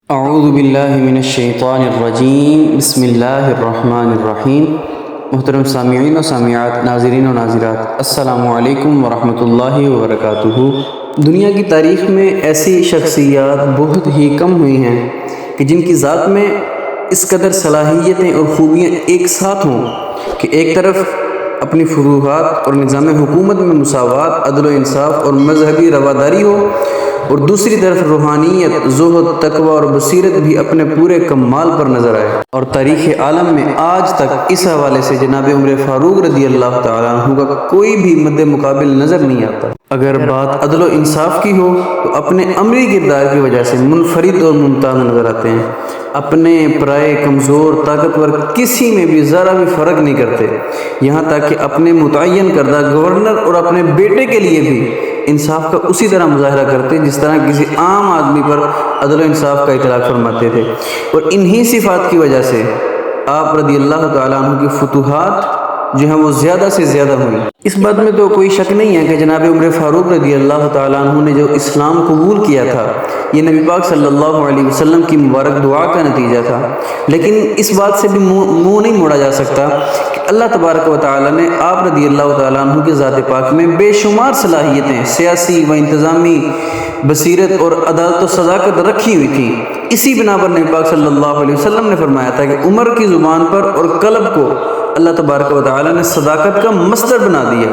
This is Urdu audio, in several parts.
اعوذ باللہ من الشیطان الرجیم بسم اللہ الرحمن الرحیم۔ محترم سامعین و سامعات، ناظرین و ناظرات، السلام علیکم ورحمۃ اللہ وبرکاتہ۔ دنیا کی تاریخ میں ایسی شخصیات بہت ہی کم ہوئی ہیں کہ جن کی ذات میں اس قدر صلاحیتیں اور خوبیاں ایک ساتھ ہوں کہ ایک طرف اپنی فروحات اور نظام حکومت میں مساوات، عدل و انصاف اور مذہبی رواداری ہو، اور دوسری طرف روحانیت، زہد، تقوی اور بصیرت بھی اپنے پورے کمال پر نظر آئے۔ اور تاریخ عالم میں آج تک اس حوالے سے جناب عمر فاروق رضی اللہ تعالیٰ عنہ کا کوئی بھی مد مقابل نظر نہیں آتا۔ اگر بات عدل و انصاف کی ہو تو اپنے عملی کردار کی وجہ سے منفرد اور ممتاز نظر آتے ہیں۔ اپنے پرائے، کمزور، طاقتور کسی میں بھی ذرا بھی فرق نہیں کرتے، یہاں تک کہ اپنے متعین کردہ گورنر اور اپنے بیٹے کے لیے بھی انصاف کا اسی طرح مظاہرہ کرتے جس طرح کسی عام آدمی پر عدل و انصاف کا اطلاق فرماتے تھے۔ اور انہی صفات کی وجہ سے آپ رضی اللہ تعالیٰ عنہ کی فتوحات جو ہیں وہ زیادہ سے زیادہ ہوئی۔ اس بات میں تو کوئی شک نہیں ہے کہ جناب عمر فاروق رضی اللہ تعالیٰ عنہ نے جو اسلام قبول کیا تھا، یہ نبی پاک صلی اللہ علیہ وسلم کی مبارک دعا کا نتیجہ تھا۔ لیکن اس بات سے بھی منہ نہیں موڑا جا سکتا کہ اللہ تبارک و تعالیٰ نے آپ رضی اللہ تعالیٰ عنہ کی ذات پاک میں بے شمار صلاحیتیں، سیاسی و انتظامی بصیرت اور عدالت و صداقت رکھی ہوئی تھی۔ اسی بنا پر نبی پاک صلی اللہ علیہ وسلم نے فرمایا تھا کہ عمر کی زبان پر اور قلب کو اللہ تبارک و تعالیٰ نے صداقت کا مصدر بنا دیا۔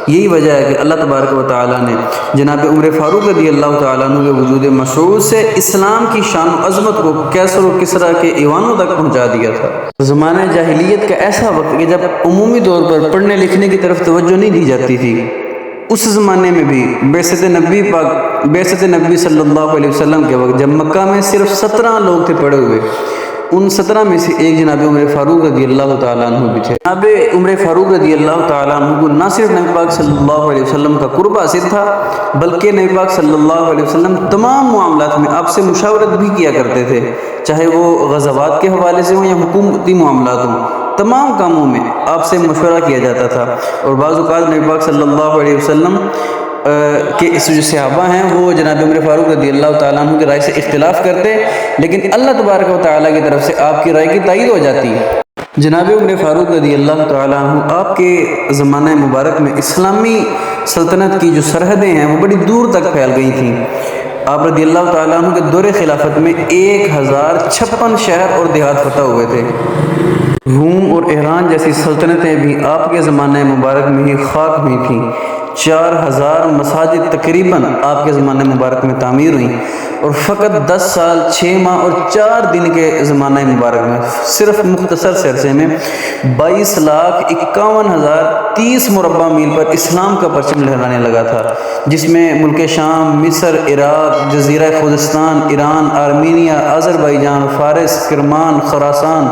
یہی وجہ ہے کہ اللہ تبارک و تعالیٰ نے جناب عمر فاروق رضی اللہ تعالیٰ عنہ کے وجود مشروع سے اسلام کی شان و عظمت کو کیسر و کسریٰ کے ایوانوں تک پہنچا دیا تھا۔ زمانہ جاہلیت کا ایسا وقت کہ جب عمومی طور پر پڑھنے لکھنے کی طرف توجہ نہیں دی جاتی تھی، اس زمانے میں بھی بعثت نبی صلی اللہ علیہ وسلم کے وقت جب مکہ میں صرف 17 لوگ تھے پڑے ہوئے، ان 17 میں سے ایک جناب عمر فاروق رضی اللہ تعالیٰ عنہ بھی تھے۔ جناب عمر فاروق رضی اللہ تعالیٰ عنہ کو نہ صرف نبی پاک صلی اللہ علیہ وسلم کا قرب حاصل تھا، بلکہ نبی پاک صلی اللہ علیہ وسلم تمام معاملات میں آپ سے مشاورت بھی کیا کرتے تھے، چاہے وہ غزوات کے حوالے سے ہوں یا حکومتی معاملات ہوں۔ تمام کاموں میں آپ سے مشورہ کیا جاتا تھا، اور بعض اوقات نبی پاک صلی اللہ علیہ وسلم کہ جو صحابہ ہیں وہ جناب عمر فاروق رضی اللہ تعالیٰ عنہ کی رائے سے اختلاف کرتے، لیکن اللہ تبارک و تعالیٰ کی طرف سے آپ کی رائے کی تائید ہو جاتی۔ جناب عمر فاروق رضی اللہ تعالیٰ عنہ آپ کے زمانہ مبارک میں اسلامی سلطنت کی جو سرحدیں ہیں وہ بڑی دور تک پھیل گئی تھیں۔ آپ رضی اللہ تعالیٰ عنہ کے دور خلافت میں 1056 شہر اور دیہات فتح ہوئے تھے۔ روم اور ایران جیسی سلطنتیں بھی آپ کے زمانہ مبارک میں ہی خاک ہوئی تھیں۔ 4000 مساجد تقریباً آپ کے زمانہ مبارک میں تعمیر ہوئیں، اور فقط 10 سال 6 ماہ اور 4 دن کے زمانہ مبارک میں صرف مختصر سے عرصے میں 22,51,030 مربع میل پر اسلام کا پرچم لہرانے لگا تھا، جس میں ملک شام، مصر، عراق، جزیرہ خوزستان، ایران، آرمینیا، آذربائیجان، فارس، کرمان، خراسان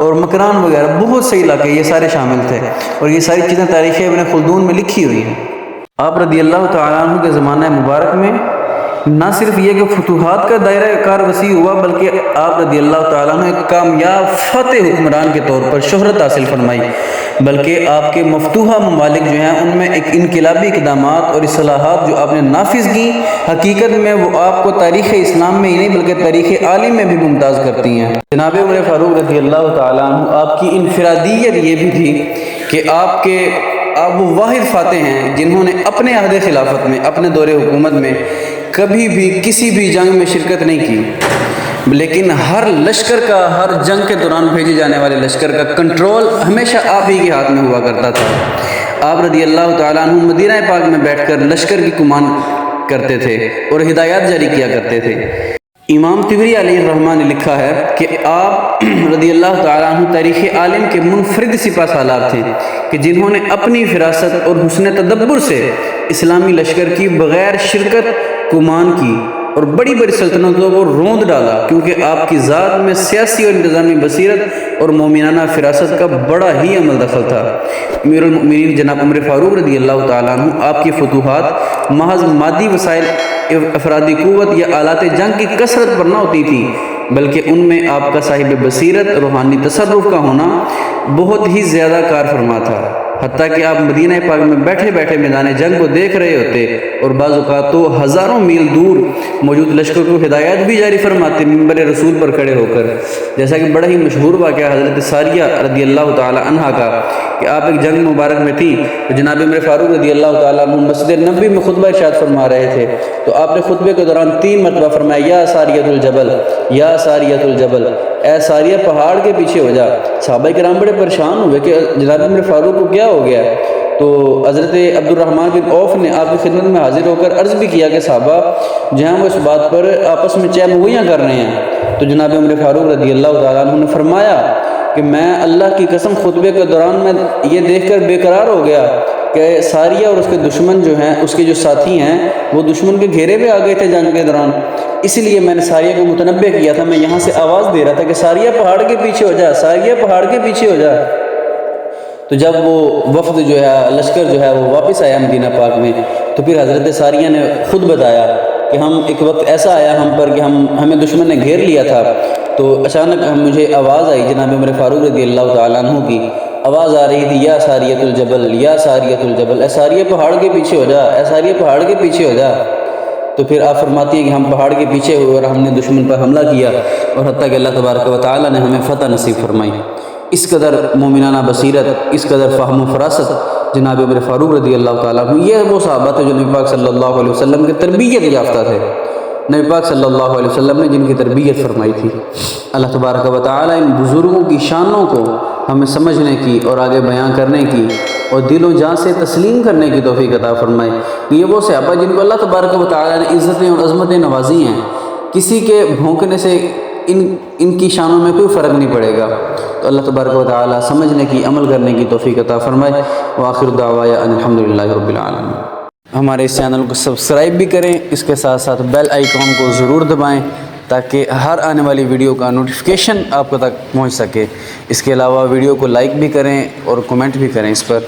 اور مکران وغیرہ بہت سے علاقے یہ سارے شامل تھے۔ اور یہ ساری چیزیں تاریخ ابن خلدون میں لکھی ہوئی ہیں۔ آپ رضی اللہ تعالیٰ عنہ کے زمانہ مبارک میں نہ صرف یہ کہ فتوحات کا دائرہ کار وسیع ہوا، بلکہ آپ رضی اللہ تعالیٰ عنہ ایک کامیاب فتح حکمران کے طور پر شہرت حاصل فرمائی، بلکہ آپ کے مفتوحہ ممالک جو ہیں ان میں ایک انقلابی اقدامات اور اصلاحات جو آپ نے نافذ کی، حقیقت میں وہ آپ کو تاریخ اسلام میں ہی نہیں بلکہ تاریخ عالم میں بھی ممتاز کرتی ہیں۔ جناب عمر فاروق رضی اللہ تعالیٰ عنہ آپ کی انفرادیت یہ بھی تھی کہ آپ وہ واحد فاتح ہیں جنہوں نے اپنے عہد خلافت میں، اپنے دور حکومت میں کبھی بھی کسی بھی جنگ میں شرکت نہیں کی، لیکن ہر لشکر کا، ہر جنگ کے دوران بھیجے جانے والے لشکر کا کنٹرول ہمیشہ آپ ہی کے ہاتھ میں ہوا کرتا تھا۔ آپ رضی اللہ تعالیٰ عنہ مدینہ پاک میں بیٹھ کر لشکر کی کمان کرتے تھے اور ہدایات جاری کیا کرتے تھے۔ امام طبری علیہ الرحمہ نے لکھا ہے کہ آپ رضی اللہ تعالیٰ عنہ تاریخ عالم کے منفرد سپہ سالار تھے کہ جنہوں نے اپنی فراست اور حسن تدبر سے اسلامی لشکر کی بغیر شرکت کمان کی اور بڑی بڑی سلطنتوں کو روند ڈالا، کیونکہ آپ کی ذات میں سیاسی اور انتظامی بصیرت اور مومنانہ فراست کا بڑا ہی عمل دخل تھا۔ امیر المؤمنین جناب عمر فاروق رضی اللہ تعالیٰ عنہ آپ کی فتوحات محض مادی وسائل، افرادی قوت یا آلات جنگ کی کثرت پر نہ ہوتی تھی، بلکہ ان میں آپ کا صاحب بصیرت، روحانی تصرف کا ہونا بہت ہی زیادہ کار فرما تھا۔ حتیٰ کہ آپ مدینہ پاک میں بیٹھے بیٹھے میدان جنگ کو دیکھ رہے ہوتے اور بعض اوقات تو ہزاروں میل دور موجود لشکر کو ہدایت بھی جاری فرماتے منبر رسول پر کھڑے ہو کر. جیسا کہ بڑا ہی مشہور واقعہ حضرت ساریہ رضی اللہ تعالی عنہ کا کہ آپ ایک جنگ مبارک میں تھی تو جناب عمر فاروق رضی اللہ تعالیٰ عنہ مسجد نبوی میں خطبہ ارشاد فرما رہے تھے. تو آپ نے خطبے کے دوران 3 مرتبہ فرمایا یا ساریۃ الجبل، یا ساریۃ الجبل، اے ساریہ پہاڑ کے پیچھے ہو جا. صحابہ کرام بڑے پریشان ہوئے کہ جناب عمر فاروق کو کیا ہو گیا. تو حضرت عبد الرحمن بن عوف نے آپ کی خدمت میں حاضر ہو کر عرض بھی کیا کہ صحابہ جہاں وہ اس بات پر آپس میں چہ مغویاں کر رہے ہیں. تو جناب عمر فاروق رضی اللہ تعالیٰ عنہ نے فرمایا کہ میں اللہ کی قسم خطبے کے دوران میں یہ دیکھ کر بے قرار ہو گیا کہ ساریہ اور اس کے دشمن جو ہیں، اس کے جو ساتھی ہیں، وہ دشمن کے گھیرے میں آ گئے تھے جنگ کے دوران. اسی لیے میں نے ساریہ کو متنبہ کیا تھا، میں یہاں سے آواز دے رہا تھا کہ ساریہ پہاڑ کے پیچھے ہو جا، ساریہ پہاڑ کے پیچھے ہو جا. تو جب وہ وفد جو ہے، لشکر جو ہے، وہ واپس آیا مدینہ پاک میں، تو پھر حضرت ساریہ نے خود بتایا کہ ہم ایک وقت ایسا آیا ہم پر کہ ہمیں دشمن نے گھیر لیا تھا. تو اچانک مجھے آواز آئی جناب عمر فاروق رضی اللہ تعالیٰ عنہ کی آواز آ رہی تھی یا ساریۃ الجبل، یا ساریۃ الجبل، اے ساریہ پہاڑ کے پیچھے ہو جا، اے ساریہ پہاڑ کے پیچھے ہو جا. تو پھر آپ فرماتی ہیں کہ ہم پہاڑ کے پیچھے ہوئے اور ہم نے دشمن پر حملہ کیا اور حتیٰ کہ اللہ تبارک و تعالیٰ نے ہمیں فتح نصیب فرمائی. اس قدر مومنانہ بصیرت، اس قدر فہم و فراست جناب عمر فاروق رضی اللہ تعالیٰ عنہ. یہ وہ صحابہ تھے جو نبی پاک صلی اللہ علیہ وسلم کے تربیت یافتہ تھے، نبی پاک صلی اللہ علیہ وسلم نے جن کی تربیت فرمائی تھی. اللہ تبارک و تعالیٰ ان بزرگوں کی شانوں کو ہمیں سمجھنے کی اور آگے بیان کرنے کی اور دل و جان سے تسلیم کرنے کی توفیق عطا فرمائے. یہ وہ صحابہ جن کو اللہ تبارک و تعالیٰ نے عزتیں اور عظمتیں نوازی ہیں، کسی کے بھونکنے سے ان کی شانوں میں کوئی فرق نہیں پڑے گا. تو اللہ تبارک و تعالیٰ سمجھنے کی، عمل کرنے کی توفیق عطا فرمائے. وآخر دعوایا ان الحمدللہ رب العالمین. ہمارے اس چینل کو سبسکرائب بھی کریں، اس کے ساتھ ساتھ بیل آئیکن کو ضرور دبائیں تاکہ ہر آنے والی ویڈیو کا نوٹیفیکیشن آپ کو تک پہنچ سکے. اس کے علاوہ ویڈیو کو لائک بھی کریں اور کمنٹ بھی کریں اس پر.